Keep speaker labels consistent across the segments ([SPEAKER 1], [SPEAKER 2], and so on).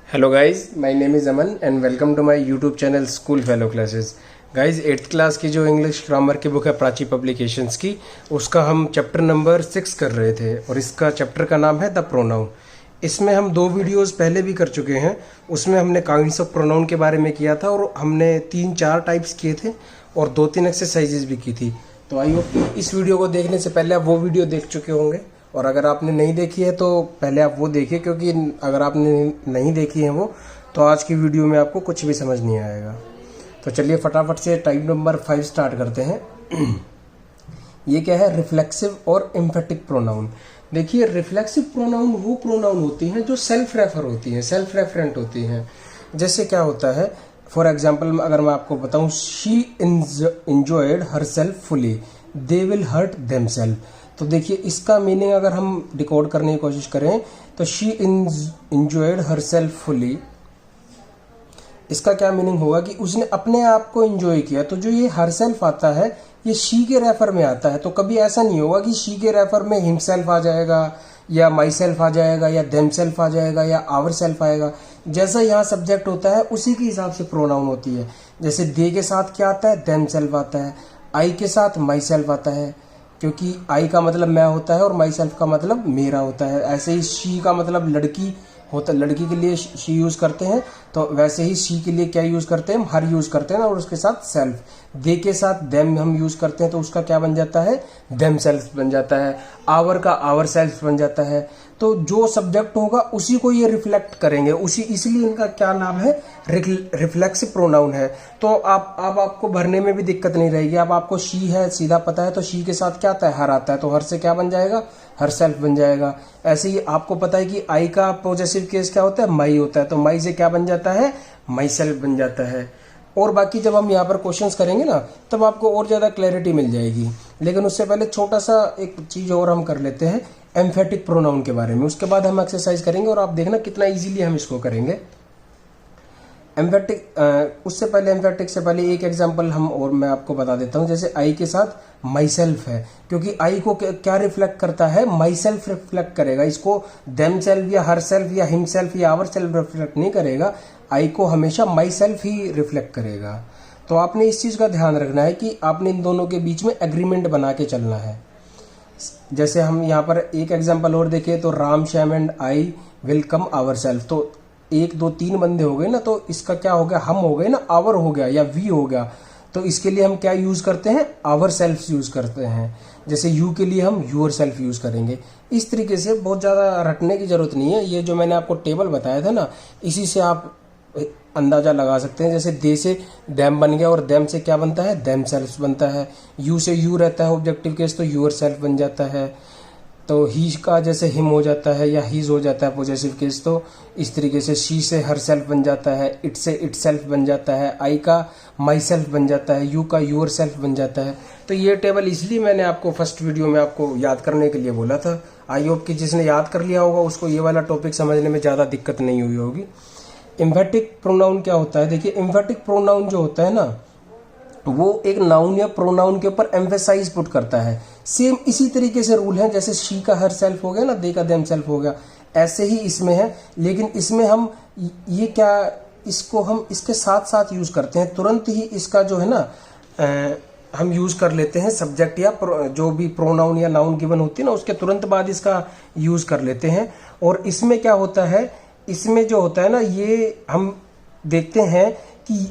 [SPEAKER 1] Hello guys, my name is Aman and welcome to my YouTube channel school fellow classes. Guys, 8th class की जो English grammar की book है Prachi publications की, उसका हम चैप्टर नंबर 6 कर रहे थे और इसका चैप्टर का नाम है द प्रोनाउन। इसमें हम 2 वीडियोस पहले भी कर चुके हैं। उसमें हमने काइंड्स ऑफ प्रोनाउन के बारे में किया था और हमने 3-4 टाइप्स किए थे और 2-3 एक्सरसाइजेज भी की थी। तो आई होप इस वीडियो को देखने से पहले आप वो वीडियो देख चुके होंगे, और अगर आपने नहीं देखी है तो पहले आप वो देखिए, क्योंकि अगर आपने नहीं देखी है वो तो आज की वीडियो में आपको कुछ भी समझ नहीं आएगा। तो चलिए फटाफट से टाइप नंबर 5 स्टार्ट करते हैं। ये क्या है? रिफ्लेक्सिव और एम्फेटिक प्रोनाउन। देखिए, रिफ्लेक्सिव प्रोनाउन वो प्रोनाउन होती हैं जो सेल्फ रेफर होती हैं, सेल्फ रेफरेंट होती हैं। जैसे क्या होता है, फॉर एग्जाम्पल अगर मैं आपको बताऊं, she enjoyed herself fully, they will hurt themselves. तो देखिए, इसका मीनिंग अगर हम डिकोड करने की कोशिश करें तो she enjoyed herself fully, इसका क्या मीनिंग होगा कि उसने अपने आप को एंजॉय किया। तो जो ये हर सेल्फ आता है ये शी के रेफर में आता है, तो कभी ऐसा नहीं होगा कि शी के रेफर में हिमसेल्फ आ जाएगा या माई सेल्फ आ जाएगा या देम सेल्फ आ जाएगा या आवर सेल्फ आएगा। जैसा यहाँ सब्जेक्ट होता है उसी के हिसाब से प्रोनाउन होती है। जैसे दे के साथ क्या आता है? देम सेल्फ आता है। आई के साथ माई सेल्फ आता है, क्योंकि आई का मतलब मैं होता है और माई सेल्फ का मतलब मेरा होता है। ऐसे ही शी का मतलब लड़की होता है, लड़की के लिए शी यूज करते हैं, तो वैसे ही शी के लिए क्या यूज करते हैं? हम हर यूज करते हैं ना, और उसके साथ सेल्फ। दे के साथ देम हम यूज करते हैं तो उसका क्या बन जाता है? देम सेल्फ बन जाता है। आवर का आवर सेल्फ बन जाता है। तो जो सब्जेक्ट होगा उसी को ये रिफ्लेक्ट करेंगे, उसी, इसलिए इनका क्या नाम है? रिफ्लेक्सिव प्रोनाउन है। तो अब आपको भरने में भी दिक्कत नहीं रहेगी। अब आपको शी है सीधा पता है, तो शी के साथ क्या आता है? हर आता है, तो हर से क्या बन जाएगा? हर सेल्फ बन जाएगा। ऐसे ही आपको पता है कि आई का पॉजेसिव केस क्या होता है? माई होता है, तो माई से क्या बन जाता है? माई सेल्फ बन जाता है। और बाकी जब हम यहाँ पर क्वेश्चंस करेंगे ना, तब आपको और ज़्यादा क्लैरिटी मिल जाएगी। लेकिन उससे पहले छोटा सा एक चीज़ और हम कर लेते हैं एम्फेटिक प्रोनाउन के बारे में, उसके बाद हम एक्सरसाइज करेंगे और आप देखना कितना इजीली हम इसको करेंगे। एम्फेटिक, उससे पहले एम्फेटिक से पहले एक एग्जांपल हम और मैं आपको बता देता हूँ। जैसे आई के साथ माई सेल्फ है, क्योंकि आई को क्या रिफ्लेक्ट करता है? माई सेल्फ रिफ्लेक्ट करेगा। इसको देम सेल्फ या हर सेल्फ या हिम सेल्फ या आवर सेल्फ रिफ्लेक्ट नहीं करेगा, आई को हमेशा माई सेल्फ ही रिफ्लेक्ट करेगा। तो आपने इस चीज़ का ध्यान रखना है कि आपने इन दोनों के बीच में एग्रीमेंट बना के चलना है। जैसे हम यहाँ पर एक एग्जाम्पल और देखें तो Ram, Shyam and I will come ourself. तो 1 2 3 बंदे हो गए ना, तो इसका क्या हो गया? हम हो गए ना, आवर हो गया या वी हो गया। तो इसके लिए हम क्या यूज करते हैं? आवर सेल्फ यूज करते हैं। जैसे यू के लिए हम यूर सेल्फ यूज करेंगे। इस तरीके से बहुत ज़्यादा रटने की जरूरत नहीं है। ये जो मैंने आपको टेबल बताया था ना, इसी से आप अंदाजा लगा सकते हैं। जैसे दे से दैम बन गया और दैम से क्या बनता है? दैम सेल्फ बनता है। यू से यू रहता है ऑब्जेक्टिव केस, तो यूर सेल्फ बन जाता है। तो ही का जैसे हिम हो जाता है या हीज हो जाता है पॉजेसिव केस, तो इस तरीके से शी से हर सेल्फ बन जाता है, इट से इट सेल्फ बन जाता है, आई का माई सेल्फ बन जाता है, यू का यूर सेल्फ बन जाता है। तो ये टेबल इसलिए मैंने आपको फर्स्ट वीडियो में आपको याद करने के लिए बोला था। आई होप कि जिसने याद कर लिया होगा उसको ये वाला टॉपिक समझने में ज़्यादा दिक्कत नहीं हुई होगी। एम्फेटिक प्रोनाउन क्या होता है? देखिए, एम्फेटिक प्रोनाउन जो होता है ना, वो एक नाउन या प्रोनाउन के ऊपर एम्फेसाइज पुट करता है। सेम इसी तरीके से रूल है, जैसे शी का हर सेल्फ हो गया ना, दे का देम सेल्फ हो गया, ऐसे ही इसमें है। लेकिन इसमें हम ये क्या, इसको हम इसके साथ साथ यूज करते हैं। तुरंत ही इसका जो है ना हम यूज कर लेते हैं सब्जेक्ट या जो भी प्रोनाउन या नाउन गिवन होती है ना, उसके तुरंत बाद इसका यूज कर लेते हैं। और इसमें क्या होता है? इसमें जो होता है ना, ये हम देखते हैं कि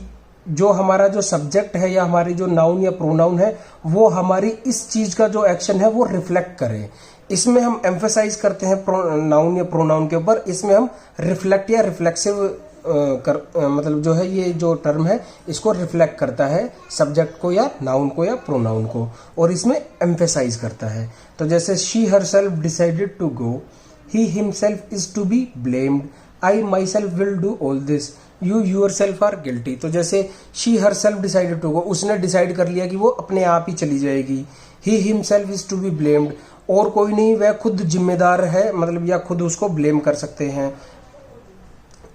[SPEAKER 1] जो हमारा जो सब्जेक्ट है या हमारी जो नाउन या प्रोनाउन है, वो हमारी इस चीज का जो एक्शन है वो रिफ्लेक्ट करे। इसमें हम एम्फेसाइज करते हैं नाउन या प्रोनाउन के ऊपर। इसमें हम रिफ्लेक्ट या रिफ्लेक्सिव मतलब जो है, ये जो टर्म है इसको रिफ्लेक्ट करता है सब्जेक्ट को या नाउन को या प्रोनाउन को, और इसमें एम्फेसाइज करता है। तो जैसे she herself decided to go, he himself is to be blamed, I myself will do all this, you yourself are guilty. तो जैसे she herself decided to go, उसने decide कर लिया कि वो अपने आप ही चली जाएगी। He himself is to be blamed, और कोई नहीं, वह खुद जिम्मेदार है, मतलब या खुद उसको ब्लेम कर सकते हैं।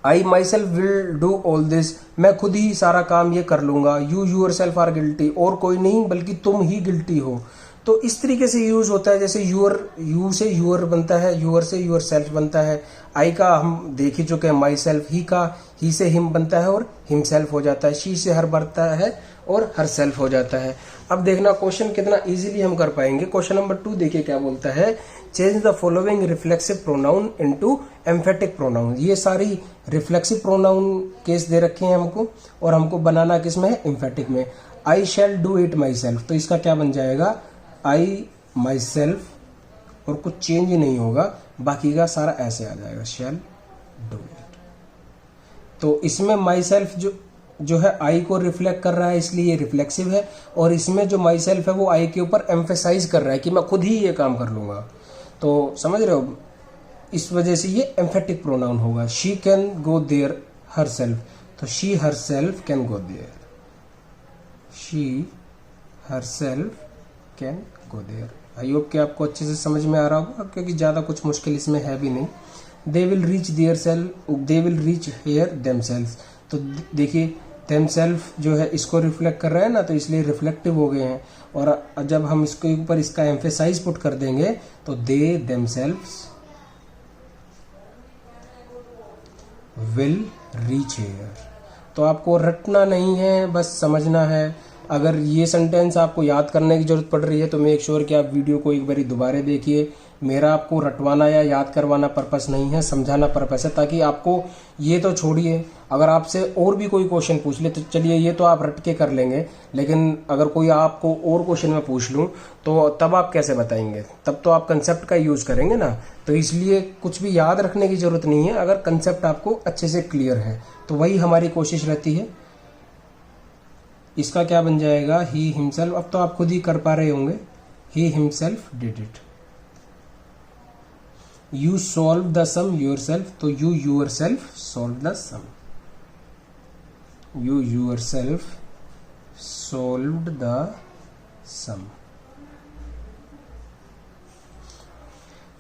[SPEAKER 1] I myself will do all this, मैं खुद ही सारा काम ये कर लूंगा। You yourself are guilty, और कोई नहीं बल्कि तुम ही गिल्टी हो। तो इस तरीके से यूज होता है। जैसे यूर, यू से यूर बनता है, यूर से यूर सेल्फ बनता है। आई का हम देख ही चुके हैं, माई सेल्फ। ही का ही से हिम बनता है और हिम सेल्फ हो जाता है। शी से हर बनता है और हर सेल्फ हो जाता है। अब देखना क्वेश्चन कितना इजीली हम कर पाएंगे। क्वेश्चन नंबर 2 देखिए क्या बोलता है, change the following reflexive pronoun into emphatic pronoun. ये सारी रिफ्लेक्सिव प्रोनाउन केस दे रखे हैं हमको और हमको बनाना किस में है, एम्फेटिक में। आई शैल डू इट माई सेल्फ, तो इसका क्या बन जाएगा, आई माई सेल्फ, और कुछ चेंज ही नहीं होगा, बाकी का सारा ऐसे आ जाएगा, शैल डू इट। तो इसमें माई सेल्फ जो है आई को रिफ्लेक्ट कर रहा है, इसलिए ये रिफ्लेक्सिव है। और इसमें जो माई सेल्फ है वो आई के ऊपर एम्फेसाइज कर रहा है कि मैं खुद ही ये काम कर लूंगा। तो समझ रहे हो, इस वजह से ये एम्फेटिक प्रोनाउन होगा। She can go there herself, तो she herself can go there, she herself can go there. I hope कि आपको अच्छे से समझ में आ रहा होगा, क्योंकि ज़्यादा कुछ मुश्किल इसमें है भी नहीं। They will reach theirself, they will reach here themselves. तो देखिए देमसेल्फ जो है इसको रिफ्लेक्ट कर रहा है ना, तो इसलिए रिफ्लेक्टिव हो गए हैं। और जब हम इसके ऊपर इसका एम्फेसाइज पुट कर देंगे तो they themselves will reach hair. तो आपको रटना नहीं है, बस समझना है। अगर ये सेंटेंस आपको याद करने की जरूरत पड़ रही है तो मेक श्योर कि आप वीडियो को एक बारी दोबारा देखिए। मेरा आपको रटवाना या याद करवाना पर्पस नहीं है, समझाना पर्पस है, ताकि आपको ये तो छोड़िए, अगर आपसे और भी कोई क्वेश्चन पूछ ले तो चलिए ये तो आप रट के कर लेंगे, लेकिन अगर कोई आपको और क्वेश्चन में पूछ लूँ तो तब आप कैसे बताएंगे, तब तो आप कंसेप्ट का यूज करेंगे ना। तो इसलिए कुछ भी याद रखने की जरूरत नहीं है, अगर कंसेप्ट आपको अच्छे से क्लियर है तो वही हमारी कोशिश रहती है। इसका क्या बन जाएगा, ही हिमसेल्फ। अब तो आप खुद ही कर पा रहे होंगे, he himself did it. You solve the sum yourself, तो you yourself solve the sum, you yourself solved the sum.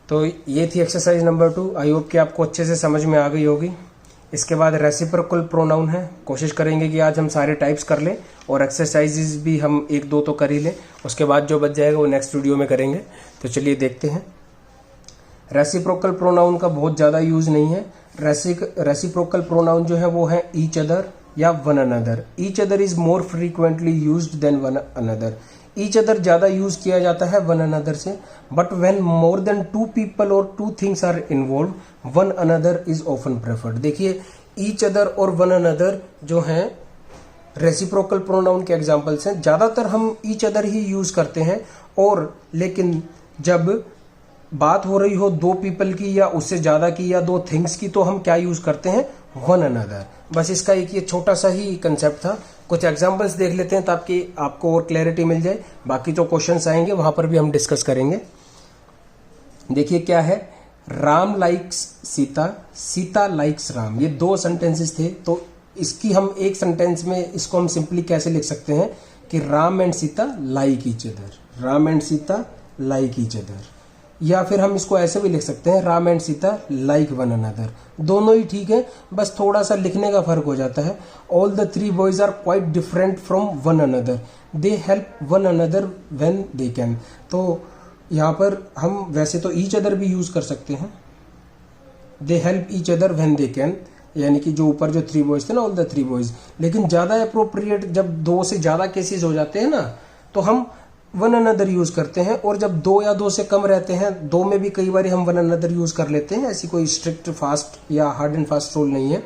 [SPEAKER 1] तो ये थी एक्सरसाइज नंबर 2। आई होप कि आपको अच्छे से समझ में आ गई होगी। इसके बाद रेसिप्रोकल प्रोनाउन है, कोशिश करेंगे कि आज हम सारे टाइप्स कर लें और एक्सरसाइजेज भी हम 1-2 तो कर ही लें, उसके बाद जो बच जाएगा वो नेक्स्ट वीडियो में करेंगे। तो चलिए देखते हैं। रेसिप्रोकल प्रोनाउन का बहुत ज़्यादा यूज नहीं है। रेसिप्रोकल प्रोनाउन जो है वो है ईच अदर या one another. Each other is more frequently used than one another. Each other ज़्यादा यूज किया जाता है वन अनदर से, but when more than 2 people or 2 things are involve, one another is often preferred. देखिए each other और one another जो हैं reciprocal pronoun के एग्जाम्पल्स हैं। ज़्यादातर हम ईच अदर ही यूज करते हैं, और लेकिन जब बात हो रही हो 2 पीपल की या उससे ज़्यादा की या 2 थिंग्स की, तो हम क्या यूज करते हैं, वन अनदर। बस इसका एक ये छोटा सा ही कंसेप्ट था। कुछ एग्जांपल्स देख लेते हैं ताकि आपको और क्लैरिटी मिल जाए। बाकी जो क्वेश्चंस आएंगे वहां पर भी हम डिस्कस करेंगे। देखिए क्या है, राम लाइक्स सीता, सीता लाइक्स राम। ये 2 सेंटेंसेस थे, तो इसकी हम एक सेंटेंस में इसको हम सिंपली कैसे लिख सकते हैं कि Ram and Sita like each other, Ram and Sita like each other. या फिर हम इसको ऐसे भी लिख सकते हैं, Ram and Sita like one another. दोनों ही ठीक है, बस थोड़ा सा लिखने का फर्क हो जाता है। All the 3 boys are quite different from one another, they help one another when they can. तो यहाँ पर हम वैसे तो ईच अदर भी यूज कर सकते हैं, they help each other when they can, यानी कि जो ऊपर जो 3 बॉयज थे ना, ऑल द 3 बॉयज। लेकिन ज्यादा अप्रोप्रिएट जब 2 से ज्यादा केसेस हो जाते हैं ना, तो हम वन अनदर यूज करते हैं। और जब 2 या 2 से कम रहते हैं, 2 में भी कई बार हम वन अनदर यूज कर लेते हैं। ऐसी कोई स्ट्रिक्ट फास्ट या हार्ड एंड फास्ट रूल नहीं है,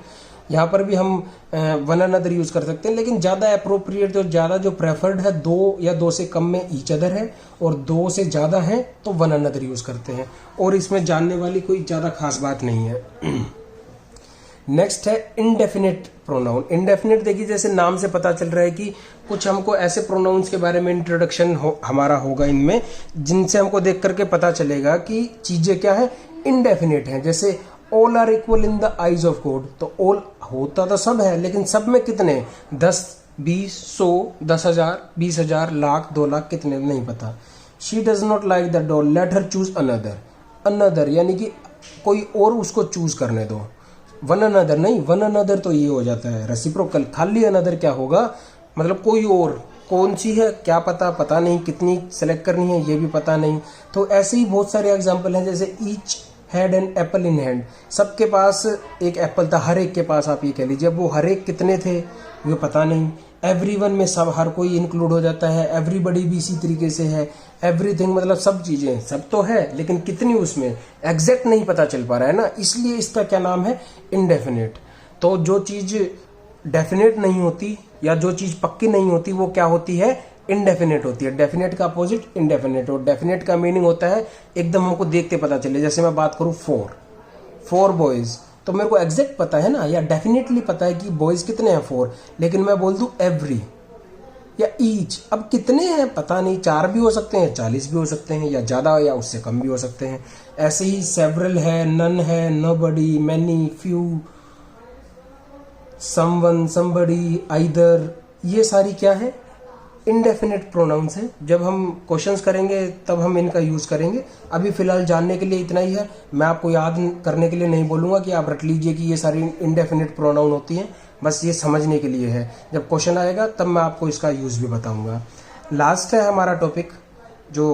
[SPEAKER 1] यहाँ पर भी हम वन अनदर यूज कर सकते हैं। लेकिन ज्यादा अप्रोप्रिएट और ज्यादा जो प्रेफर्ड है 2 या 2 से कम में ईच अदर है, और 2 से ज्यादा है तो वन अनदर यूज करते हैं। और इसमें जानने वाली कोई ज्यादा खास बात नहीं है। नेक्स्ट है इनडेफिनिट प्रोनाउन। इनडेफिनिट देखिए, जैसे नाम से पता चल रहा है कि कुछ हमको ऐसे प्रोनाउंस के बारे में इंट्रोडक्शन हमारा होगा इनमें, जिनसे हमको देख करके पता चलेगा कि चीजें क्या है, इनडेफिनिट हैं। जैसे all are equal in the eyes of God, तो ऑल होता तो सब है, लेकिन सब में कितने, 10, 20, 100, 10,000, 20,000, लाख, 2 लाख, कितने नहीं पता। She does not like the doll, let her choose another. Another यानी कि कोई और उसको चूज करने दो, वन अनदर नहीं। वन अनदर तो ये हो जाता है रेसिप्रोकल। खाली अनदर क्या होगा, मतलब कोई और, कौन सी है क्या पता, पता नहीं, कितनी सेलेक्ट करनी है ये भी पता नहीं। तो ऐसे ही बहुत सारे एग्जाम्पल हैं, जैसे each had an apple in hand, सबके पास एक एप्पल था, हर एक के पास आप ये कह लीजिए। अब वो हर एक कितने थे ये पता नहीं। एवरीवन में सब हर कोई इंक्लूड हो जाता है, एवरीबडी भी इसी तरीके से है, एवरीथिंग मतलब सब चीजें, सब तो है लेकिन कितनी उसमें एग्जैक्ट नहीं पता चल पा रहा है ना, इसलिए इसका क्या नाम है, इनडेफिनेट। तो जो चीज डेफिनेट नहीं होती या जो चीज पक्की नहीं होती वो क्या होती है, इनडेफिनेट होती है। डेफिनेट का अपोजिट इनडेफिनेट। और डेफिनेट का मीनिंग होता है एकदम हमको देखते पता चले। जैसे मैं बात करूं फोर बॉयज, तो मेरे को एग्जैक्ट पता है ना, या डेफिनेटली पता है कि बॉयज कितने हैं 4, लेकिन मैं बोल दूं एवरी या ईच, अब कितने हैं पता नहीं, 4 भी हो सकते हैं, 40 भी हो सकते हैं, या ज्यादा या उससे कम भी हो सकते हैं। ऐसे ही सेवरल है, नन है, nobody, many, few, someone, somebody, either, ये सारी क्या है, इनडेफिनेट प्रोनाउंस है। जब हम क्वेश्चंस करेंगे तब हम इनका यूज करेंगे। अभी फिलहाल जानने के लिए इतना ही है, मैं आपको याद करने के लिए नहीं बोलूंगा कि आप रट लीजिए कि ये सारी इनडेफिनेट प्रोनाउन होती हैं, बस ये समझने के लिए है। जब क्वेश्चन आएगा तब मैं आपको इसका यूज भी बताऊंगा। लास्ट है हमारा टॉपिक, जो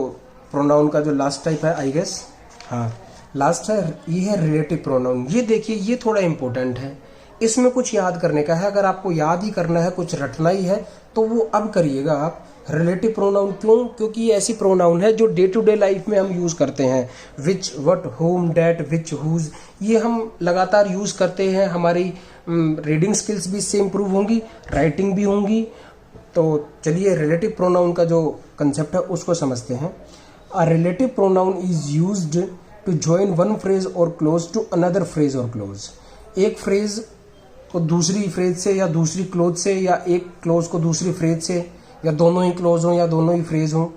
[SPEAKER 1] प्रोनाउन का जो लास्ट टाइप है आई गेस, हाँ लास्ट है, ये है रिलेटिव प्रोनाउन। ये देखिए ये थोड़ा इंपॉर्टेंट है, इसमें कुछ याद करने का है। अगर आपको याद ही करना है, कुछ रटना ही है, तो वो अब करिएगा आप। रिलेटिव प्रोनाउन क्यों? क्योंकि ये ऐसी प्रोनाउन है जो डे टू डे लाइफ में हम यूज करते हैं। Which, what, whom, that, which, whose, ये हम लगातार यूज करते हैं। हमारी रीडिंग स्किल्स भी इससे इंप्रूव होंगी, राइटिंग भी होंगी। तो चलिए रिलेटिव प्रोनाउन का जो कंसेप्ट है उसको समझते हैं। A relative pronoun is used to join one phrase और क्लोज टू अनदर फ्रेज और क्लोज। एक फ्रेज को दूसरी फ्रेज से या दूसरी क्लोज से, या एक क्लोज को दूसरी फ्रेज से, या दोनों ही क्लोज हो या दोनों ही फ्रेज हो,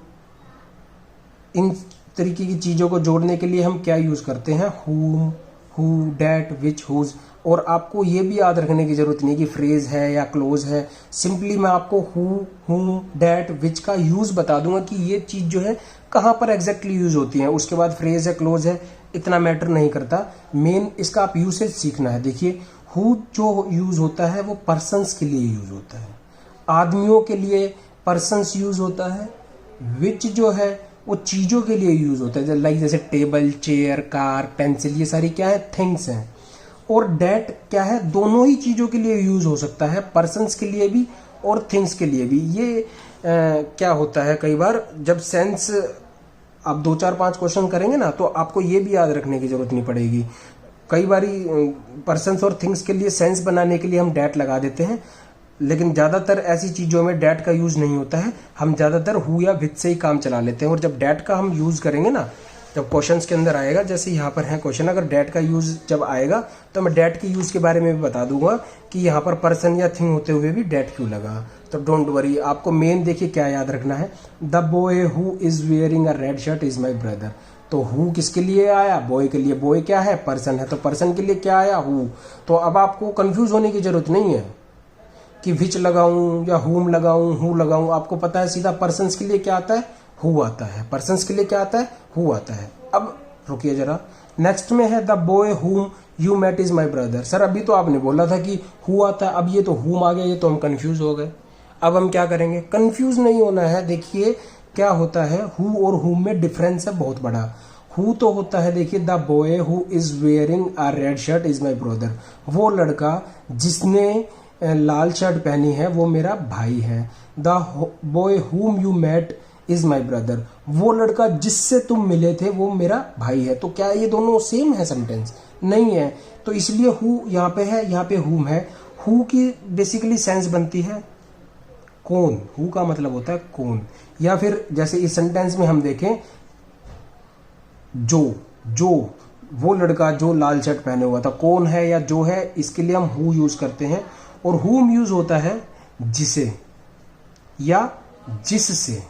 [SPEAKER 1] इन तरीके की चीजों को जोड़ने के लिए हम क्या यूज करते हैं, whom, who, that, which, whose। और आपको ये भी याद रखने की जरूरत नहीं कि फ्रेज है या क्लोज है, सिंपली मैं आपको who, whom, that, which का यूज बता दूंगा कि ये चीज जो है कहां पर एग्जैक्टली यूज होती है। उसके बाद फ्रेज है, क्लोज है, इतना मैटर नहीं करता, मेन इसका आप यूसेज सीखना है। देखिए हु जो यूज होता है वो पर्सन्स के लिए यूज होता है, आदमियों के लिए पर्सन्स यूज होता है। विच जो है वो चीजों के लिए यूज होता है, लाइक जैसे टेबल, चेयर, कार, पेंसिल, ये सारी क्या है, थिंग्स हैं। और डेट क्या है, दोनों ही चीजों के लिए यूज हो सकता है, पर्सन्स के लिए भी और थिंग्स के लिए भी। ये क्या होता है, कई बार जब सेंस आप 2, 4, 5 क्वेश्चन करेंगे ना, तो आपको ये भी याद रखने की जरूरत नहीं पड़ेगी। कई बारी पर्सन्स और थिंग्स के लिए सेंस बनाने के लिए हम डैट लगा देते हैं, लेकिन ज्यादातर ऐसी चीजों में डैट का यूज नहीं होता है। हम ज्यादातर हु या विच से ही काम चला लेते हैं। और जब डैट का हम यूज करेंगे ना, जब क्वेश्चंस के अंदर आएगा, जैसे यहाँ पर है क्वेश्चन, अगर डैट का यूज जब आएगा तो मैं डैट के यूज के बारे में भी बता दूंगा कि यहाँ पर पर्सन या थिंग होते हुए भी डैट क्यों लगा। तो डोंट वरी, आपको मेन देखिए क्या याद रखना है, the boy who is wearing a red shirt is my brother. तो हु किसके लिए आया, बॉय के लिए। बॉय क्या है, पर्सन है, तो पर्सन के लिए क्या आया, हु। तो अब आपको कंफ्यूज होने की जरूरत नहीं है कि विच लगाऊं या हुम लगाऊं, हु लगाऊं। आपको पता है सीधा पर्सन्स के लिए क्या आता है, हु आता है। पर्सन्स के लिए क्या आता है, हु आता है। अब रुकिए जरा, नेक्स्ट में है the boy whom you met is my brother. Sir अभी तो आपने बोला था कि हु आता है, अब ये तो हुम आ गया, ये तो हम कंफ्यूज हो गए। अब हम क्या करेंगे, कंफ्यूज नहीं होना है। देखिए क्या होता है, हु और हुम में डिफरेंस है बहुत बड़ा। हु तो होता है, देखिए the boy who is wearing a red shirt is my brother, वो लड़का जिसने लाल शर्ट पहनी है वो मेरा भाई है। The boy whom you met is my brother, वो लड़का जिससे तुम मिले थे वो मेरा भाई है। तो क्या ये दोनों सेम है सेंटेंस? नहीं है। तो इसलिए हु यहाँ पे है, यहाँ पे हुम है। हु की बेसिकली सेंस बनती है कौन, हु का मतलब होता है कौन। या फिर जैसे इस सेंटेंस में हम देखें, जो वो लड़का जो लाल शर्ट पहने हुआ था, कौन है या जो है, इसके लिए हम हु यूज करते हैं। और हुम यूज होता है जिसे या जिससे,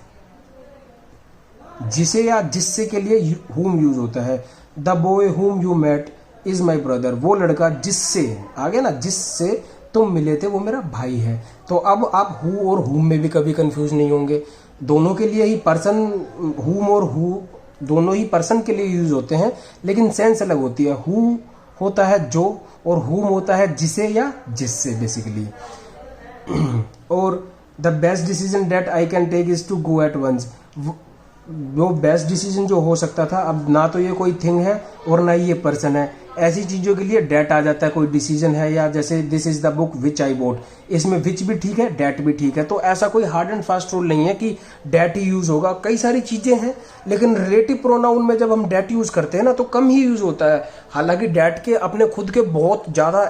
[SPEAKER 1] जिसे या जिससे के लिए हुम यूज होता है। The boy whom you met is my brother, वो लड़का जिससे, आगे ना, जिससे तुम मिले थे वो मेरा भाई है। तो अब आप हु और हुम में भी कभी कंफ्यूज नहीं होंगे। दोनों के लिए ही पर्सन, हुम और हु दोनों ही पर्सन के लिए यूज होते हैं, लेकिन सेंस अलग होती है। हु होता है जो, और हुम होता है जिसे या जिससे बेसिकली। और the best decision that I can take is to go at once. वो बेस्ट डिसीजन जो हो सकता था, अब ना तो ये कोई थिंग है और ना ही ये पर्सन है, ऐसी चीजों के लिए डेट आ जाता है, कोई डिसीजन है। या जैसे this is the book which I boat, इसमें विच भी ठीक है, डेट भी ठीक है। तो ऐसा कोई हार्ड एंड फास्ट रूल नहीं है कि डेट ही यूज होगा। कई सारी चीजें हैं, लेकिन रिलेटिव प्रोनाउन में जब हम डेट यूज करते हैं ना तो कम ही यूज होता है। हालांकि डेट के अपने खुद के बहुत ज्यादा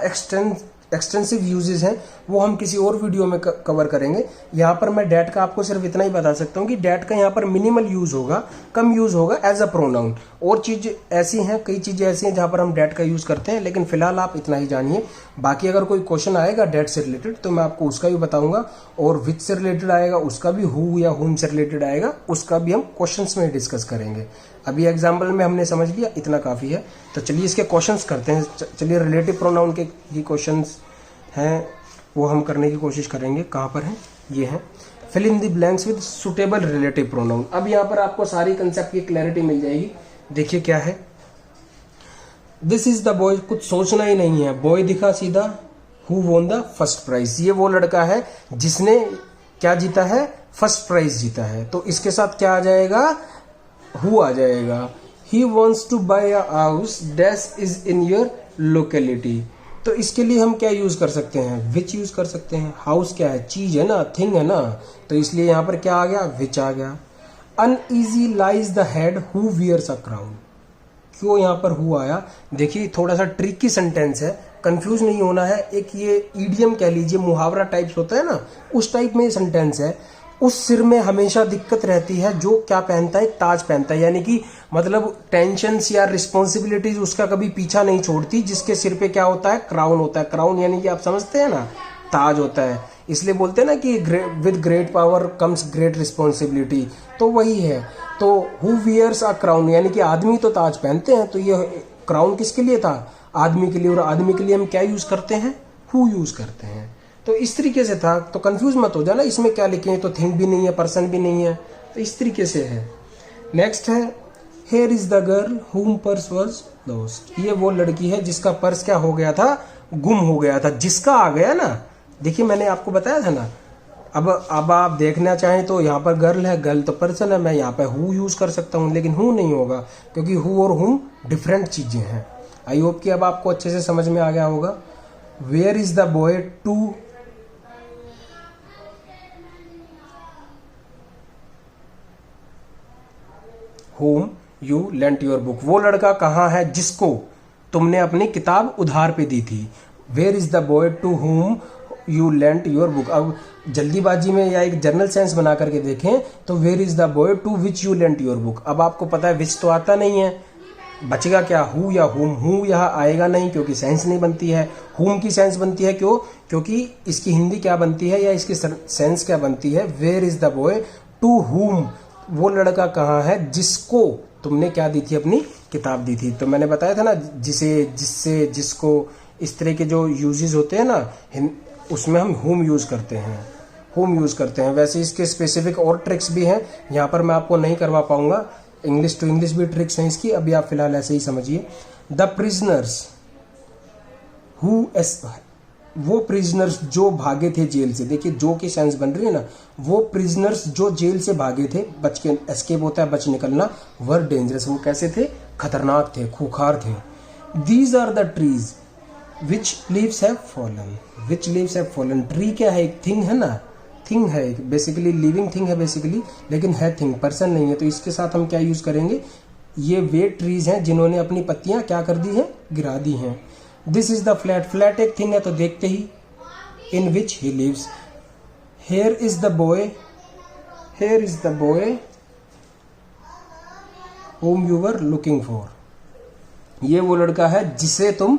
[SPEAKER 1] एक्सटेंसिव यूजेस हैं, वो हम किसी और वीडियो में कवर करेंगे। यहाँ पर मैं डेट का आपको सिर्फ इतना ही बता सकता हूँ कि डेट का यहाँ पर मिनिमल यूज होगा, कम यूज होगा एज अ प्रोनाउन। और चीज ऐसी हैं, कई चीजें ऐसी हैं जहाँ पर हम डेट का यूज करते हैं, लेकिन फिलहाल आप इतना ही जानिए। बाकी अगर कोई क्वेश्चन आएगा डेट से रिलेटेड तो मैं आपको उसका भी बताऊंगा, और विच से रिलेटेड आएगा उसका भी, हु या हुम से रिलेटेड आएगा उसका भी हम क्वेश्चंस में डिस्कस करेंगे। अभी एग्जाम्पल में हमने समझ लिया, इतना काफी है। तो चलिए इसके क्वेश्चंस करते हैं। चलिए रिलेटिव प्रोनाउन के ही क्वेश्चंस हैं, वो हम करने की कोशिश करेंगे। कहाँ पर हैं? ये हैं, fill in the blanks with suitable relative pronoun. अब यहाँ पर आपको सारी कंसेप्ट की क्लैरिटी मिल जाएगी। देखिए क्या है, दिस इज द बॉय, कुछ सोचना ही नहीं है। बॉय दिखा सीधा, who won the first prize, ये वो लड़का है जिसने क्या जीता है, फर्स्ट प्राइज जीता है। तो इसके साथ क्या आ जाएगा, हु आ जाएगा। He wants to buy a house dash is in your locality. तो इसके लिए हम क्या यूज कर सकते हैं, विच यूज कर सकते हैं। हाउस क्या है, चीज है ना, थिंग है ना, तो इसलिए यहां पर क्या आ गया, विच आ गया। Uneasy lies the head who wears a crown, क्यों यहां पर हु आया। देखिए थोड़ा सा ट्रिकी सेंटेंस है, कंफ्यूज नहीं होना है। एक ये ईडियम कह लीजिए, मुहावरा टाइप्स होता है ना, उस टाइप में ये सेंटेंस है। उस सिर में हमेशा दिक्कत रहती है जो क्या पहनता है, ताज पहनता है, यानी कि मतलब टेंशन या रिस्पॉन्सिबिलिटीज उसका कभी पीछा नहीं छोड़ती, जिसके सिर पे क्या होता है, क्राउन होता है। क्राउन यानी कि आप समझते हैं ना, ताज होता है। इसलिए बोलते हैं ना कि with great power comes great responsibility, तो वही है। तो हु वियर्स अ क्राउन, यानी कि आदमी तो ताज पहनते हैं, तो ये क्राउन किसके लिए था, आदमी के लिए। और आदमी के लिए हम क्या यूज करते हैं, हु यूज करते हैं। तो इस तरीके से था, तो कंफ्यूज मत हो जाना इसमें क्या लिखे हैं, तो थिंग भी नहीं है, पर्सन भी नहीं है, तो इस तरीके से है। नेक्स्ट है, हेयर इज द गर्ल हुम पर्स वाज लॉस्ट, ये वो लड़की है जिसका पर्स क्या हो गया था, गुम हो गया था। जिसका आ गया ना, देखिए मैंने आपको बताया था ना। अब आप देखना चाहें तो यहाँ पर गर्ल है, गर्ल तो पर्सन है, मैं यहाँ पे हु यूज कर सकता हूँ, लेकिन हु नहीं होगा, क्योंकि हु और हुम डिफरेंट चीजें हैं। आई होप कि अब आपको अच्छे से समझ में आ गया होगा। Where is the boy to whom you lent your book, वो लड़का कहाँ है जिसको तुमने अपनी किताब उधार पे दी थी। Where is the boy to whom you lent your book। अब जल्दीबाजी में या एक जर्नल सेंस बना करके देखें तो where is the boy to which you lent your book। अब आपको पता है which तो आता नहीं है, बचेगा क्या, हु या हुम। हु यहाँ आएगा नहीं क्योंकि सेंस नहीं बनती है, हुम की सेंस बनती है। क्यों, क्योंकि इसकी हिंदी क्या बनती है या इसकी सेंस क्या बनती है, where is the boy to whom, वो लड़का कहाँ है जिसको तुमने क्या दी थी, अपनी किताब दी थी। तो मैंने बताया था ना, जिसे, जिससे, जिसको, इस तरह के जो यूजेस होते हैं ना, उसमें हम हुम यूज करते हैं, हुम यूज करते हैं। वैसे इसके स्पेसिफिक और ट्रिक्स भी हैं, यहाँ पर मैं आपको नहीं करवा पाऊंगा। इंग्लिश टू इंग्लिश भी ट्रिक्स हैं इसकी, अभी आप फिलहाल ऐसे ही समझिए। द प्रिजनर्स हु, वो प्रिजनर्स जो भागे थे जेल से। देखिए जो की सेंस बन रही है ना, वो प्रिजनर्स जो जेल से भागे थे, बच के, एस्केप होता है बच निकलना, वर डेंजरस, वो कैसे थे, खतरनाक थे, खूंखार थे। These are the trees which leaves have fallen, which leaves have fallen. Tree क्या है, एक थिंग है ना, थिंग है बेसिकली, लिविंग थिंग है बेसिकली, लेकिन है थिंग, पर्सन नहीं है। तो इसके साथ हम क्या यूज करेंगे, ये वे ट्रीज हैं जिन्होंने अपनी पत्तियां क्या कर दी हैं, गिरा दी हैं। This is the flat, flat एक थिंग है तो देखते ही, in which he lives. Here is the boy, here is the boy whom you were looking for, ये वो लड़का है जिसे तुम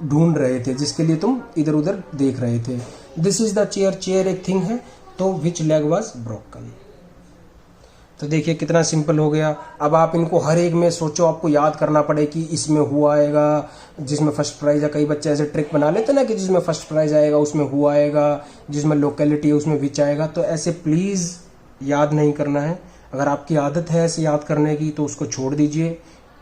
[SPEAKER 1] ढूंढ रहे थे, जिसके लिए तुम इधर उधर देख रहे थे। This is the chair, chair एक थिंग है, तो विच लेग वॉज ब्रोकन। तो देखिए कितना सिंपल हो गया। अब आप इनको हर एक में सोचो, आपको याद करना पड़े कि इसमें हुआ आएगा जिसमें फर्स्ट प्राइज है। कई बच्चे ऐसे ट्रिक बना लेते ना कि जिसमें फर्स्ट प्राइज आएगा उसमें हुआ आएगा, जिसमें लोकेलिटी है उसमें विच आएगा। तो ऐसे प्लीज याद नहीं करना है। अगर आपकी आदत है ऐसे याद करने की तो उसको छोड़ दीजिए।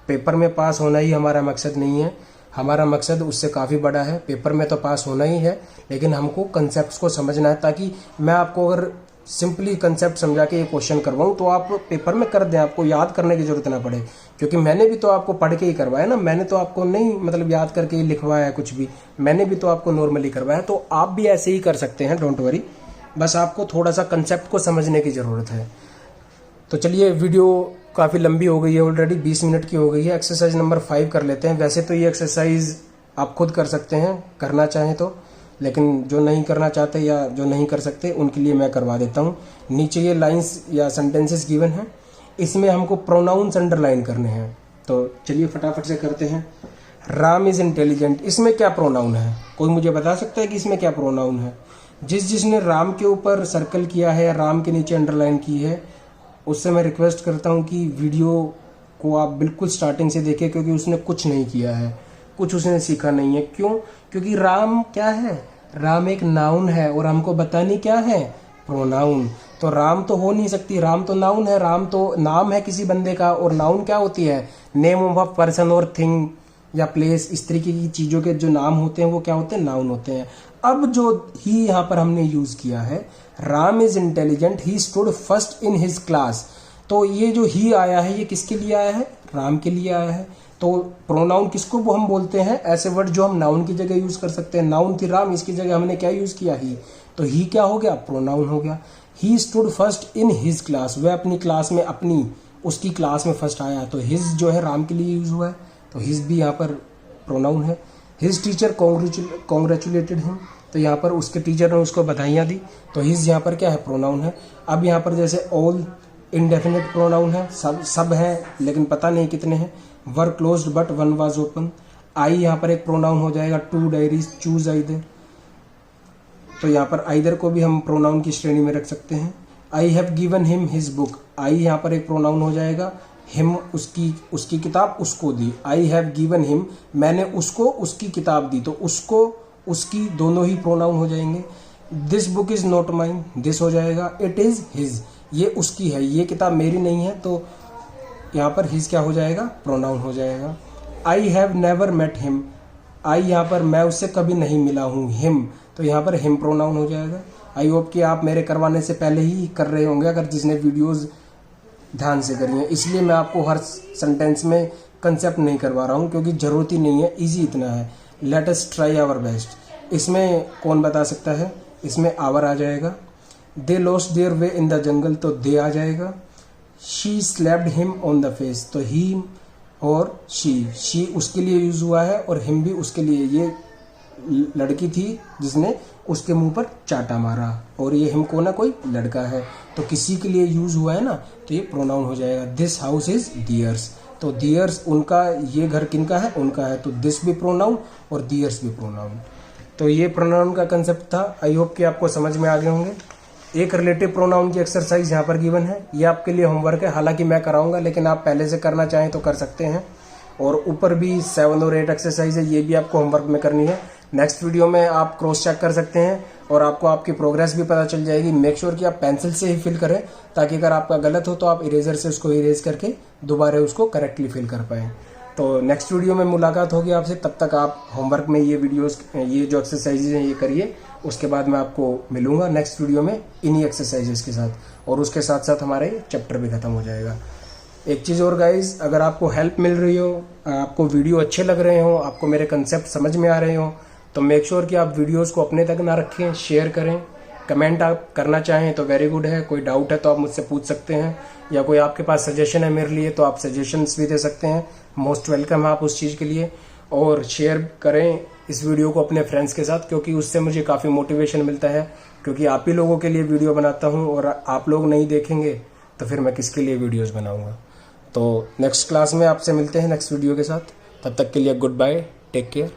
[SPEAKER 1] पेपर में पास होना ही हमारा मकसद नहीं है, हमारा मकसद उससे काफ़ी बड़ा है। पेपर में तो पास होना ही है, लेकिन हमको कंसेप्ट को समझना है, ताकि मैं आपको अगर सिंपली कंसेप्ट समझा के ये क्वेश्चन करवाऊँ तो आप पेपर में कर दें, आपको याद करने की जरूरत ना पड़े। क्योंकि मैंने भी तो आपको पढ़ के ही करवाया ना, मैंने तो आपको नहीं मतलब याद करके ही लिखवाया कुछ भी, मैंने भी तो आपको नॉर्मली करवाया। तो आप भी ऐसे ही कर सकते हैं, डोंट वरी, बस आपको थोड़ा सा कंसेप्ट को समझने की ज़रूरत है। तो चलिए, वीडियो काफ़ी लंबी हो गई है, ऑलरेडी 20 मिनट की हो गई है। एक्सरसाइज नंबर 5 कर लेते हैं। वैसे तो ये एक्सरसाइज आप खुद कर सकते हैं करना चाहें तो, लेकिन जो नहीं करना चाहते या जो नहीं कर सकते उनके लिए मैं करवा देता हूँ। नीचे ये लाइंस या सेंटेंसेस गिवन हैं, इसमें हमको प्रोनाउंस अंडरलाइन करने हैं। तो चलिए फटाफट से करते हैं। राम इज इंटेलिजेंट, इसमें क्या प्रोनाउन है? कोई मुझे बता सकता है कि इसमें क्या प्रोनाउन है? जिसने राम के ऊपर सर्कल किया है या राम के नीचे अंडरलाइन की है, उससे मैं रिक्वेस्ट करता हूँ कि वीडियो को आप बिल्कुल स्टार्टिंग से देखें, क्योंकि उसने कुछ नहीं किया है, कुछ उसने सीखा नहीं है। क्यों? क्योंकि राम क्या है? राम एक नाउन है और हमको बतानी क्या है? प्रोनाउन। तो राम तो हो नहीं सकती, राम तो नाउन है, राम तो नाम है किसी बंदे का, और नाउन क्या होती है? नेम ऑफ अ पर्सन और थिंग या प्लेस, इस तरीके की चीज़ों के जो नाम होते हैं वो क्या होते हैं? नाउन होते हैं। अब जो ही यहाँ पर हमने यूज किया है, Ram is intelligent, he stood first in his class, तो ये जो ही आया है ये किसके लिए आया है? राम के लिए आया है। तो प्रोनाउन किसको वो हम बोलते हैं? ऐसे वर्ड जो हम नाउन की जगह यूज कर सकते हैं। नाउन थी राम, इसकी जगह हमने क्या यूज किया? ही। तो ही क्या हो गया? प्रोनाउन हो गया। He stood first in his class, वह अपनी क्लास में, अपनी उसकी क्लास में फर्स्ट आया। तो हिज जो है राम के लिए यूज हुआ है, तो हिज भी यहाँ पर प्रोनाउन है। हिज टीचर कॉन्ग्रेचुलेटेड हिम, तो यहाँ पर उसके टीचर ने उसको बधाइयाँ दी, तो हिज यहाँ पर क्या है? प्रोनाउन है। अब यहाँ पर जैसे ऑल इंडेफिनिट प्रोनाउन है, सब है लेकिन पता नहीं कितने हैं। Were closed but one was open. I यहाँ पर एक प्रोनाउन हो जाएगा। टू डायरीज, चूज आइदर, तो यहाँ पर आइदर को भी हम प्रोनाउन की श्रेणी में रख सकते हैं। I have given him his book, I यहाँ पर एक प्रोनाउन हो जाएगा। हिम उसकी किताब उसको दी। आई हैव गिवन हिम, मैंने उसको उसकी किताब दी, तो उसको उसकी दोनों ही प्रोनाउन हो जाएंगे। This book is not mine, this हो जाएगा। इट इज हिज, ये उसकी है, ये किताब मेरी नहीं है, तो यहाँ पर हिज क्या हो जाएगा? प्रोनाउन हो जाएगा। I have never met him, I यहाँ पर मैं उससे कभी नहीं मिला हूँ। हिम, तो यहाँ पर हिम प्रोनाउन हो जाएगा। आई होप कि आप मेरे करवाने से पहले ही कर रहे होंगे, अगर जिसने वीडियोस ध्यान से करिए। इसलिए मैं आपको हर सेंटेंस में कंसेप्ट नहीं करवा रहा हूँ, क्योंकि ज़रूरत ही नहीं है, इजी इतना है। Let us try our best, इसमें कौन बता सकता है? इसमें आवर आ जाएगा। They lost their way in the jungle, तो दे आ जाएगा। She slapped him on the face, तो ही और शी उसके लिए यूज हुआ है और हिम भी उसके लिए। ये लड़की थी जिसने उसके मुंह पर चाटा मारा, और ये हिम को ना कोई लड़का है, तो किसी के लिए यूज हुआ है ना, तो ये प्रोनाउन हो जाएगा। दिस हाउस इज दियर्स, तो दियर्स उनका, ये घर किनका है? उनका है, तो दिस भी प्रोनाउन और दियर्स भी प्रोनाउन। तो ये प्रोनाउन का कंसेप्ट था। आई होप कि आपको समझ में आ गए होंगे। एक रिलेटिव प्रोनाउन की एक्सरसाइज यहाँ पर गिवन है, ये आपके लिए होमवर्क है। हालांकि मैं कराऊंगा, लेकिन आप पहले से करना चाहें तो कर सकते हैं। और ऊपर भी 7 और 8 एक्सरसाइज है, ये भी आपको होमवर्क में करनी है। नेक्स्ट वीडियो में आप क्रॉस चेक कर सकते हैं और आपको आपकी प्रोग्रेस भी पता चल जाएगी। मेक श्योर कि आप पेंसिल से ही फिल करें, ताकि अगर आपका गलत हो तो आप इरेजर से उसको इरेज करके दोबारा उसको करेक्टली फिल कर पाएँ। तो नेक्स्ट वीडियो में मुलाकात होगी आपसे, तब तक आप होमवर्क में ये वीडियोस, ये जो एक्सरसाइजेज हैं ये करिए। उसके बाद मैं आपको मिलूंगा नेक्स्ट वीडियो में इन्हीं एक्सरसाइजेस के साथ, और उसके साथ साथ हमारे चैप्टर भी खत्म हो जाएगा। एक चीज़ और गाइज, अगर आपको हेल्प मिल रही हो, आपको वीडियो अच्छे लग रहे हो, आपको मेरे कंसेप्ट समझ में आ रहे हो, तो मेक श्योर कि आप वीडियोस को अपने तक ना रखें, शेयर करें। कमेंट आप करना चाहें तो वेरी गुड है, कोई डाउट है तो आप मुझसे पूछ सकते हैं, या कोई आपके पास सजेशन है मेरे लिए तो आप सजेशंस भी दे सकते हैं। मोस्ट वेलकम है आप उस चीज़ के लिए। और शेयर करें इस वीडियो को अपने फ्रेंड्स के साथ, क्योंकि उससे मुझे काफ़ी मोटिवेशन मिलता है, क्योंकि आप ही लोगों के लिए वीडियो बनाता हूँ, और आप लोग नहीं देखेंगे तो फिर मैं किसके लिए वीडियोज़ बनाऊँगा। तो नेक्स्ट क्लास में आपसे मिलते हैं नेक्स्ट वीडियो के साथ। तब तक के लिए गुड बाय, टेक केयर।